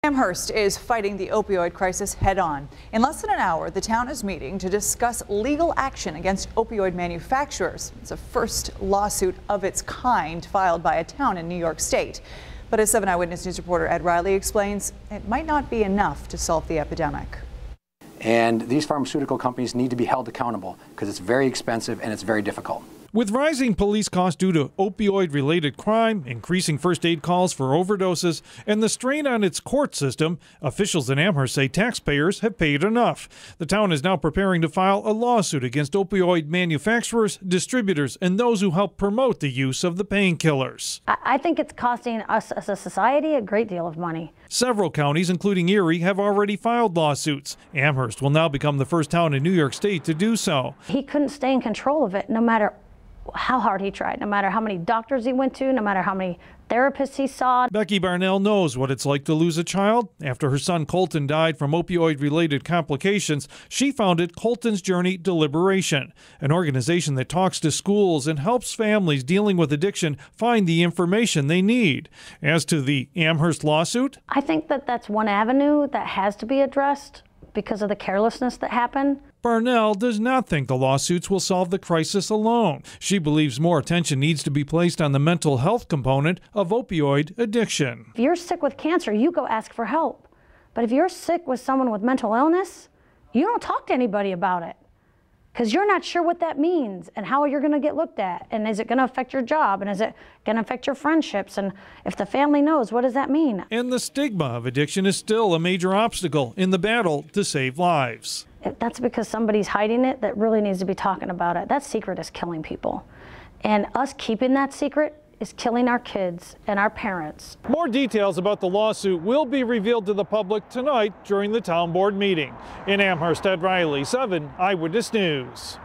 Amherst is fighting the opioid crisis head-on. In less than an hour, the town is meeting to discuss legal action against opioid manufacturers. It's a first lawsuit of its kind filed by a town in New York State. But as 7 Eyewitness News reporter Ed Riley explains, it might not be enough to solve the epidemic. And these pharmaceutical companies need to be held accountable because it's very expensive and it's very difficult. With rising police costs due to opioid-related crime, increasing first aid calls for overdoses, and the strain on its court system, officials in Amherst say taxpayers have paid enough. The town is now preparing to file a lawsuit against opioid manufacturers, distributors, and those who help promote the use of the painkillers. I think it's costing us as a society a great deal of money. Several counties, including Erie, have already filed lawsuits. Amherst will now become the first town in New York State to do so. He couldn't stay in control of it no matter how hard he tried, no matter how many doctors he went to, no matter how many therapists he saw. Becky Barnell knows what it's like to lose a child. After her son Colton died from opioid-related complications, she founded Colton's Journey to Liberation, an organization that talks to schools and helps families dealing with addiction find the information they need. As to the Amherst lawsuit, I think that that's one avenue that has to be addressed because of the carelessness that happened. Barnell does not think the lawsuits will solve the crisis alone. She believes more attention needs to be placed on the mental health component of opioid addiction. If you're sick with cancer, you go ask for help. But if you're sick with someone with mental illness, you don't talk to anybody about it because you're not sure what that means and how you're going to get looked at. And is it going to affect your job? And is it going to affect your friendships? And if the family knows, what does that mean? And the stigma of addiction is still a major obstacle in the battle to save lives. If that's because somebody's hiding it that really needs to be talking about it. That secret is killing people. And us keeping that secret is killing our kids and our parents. More details about the lawsuit will be revealed to the public tonight during the town board meeting. In Amherst, Ed Riley, 7 Eyewitness News.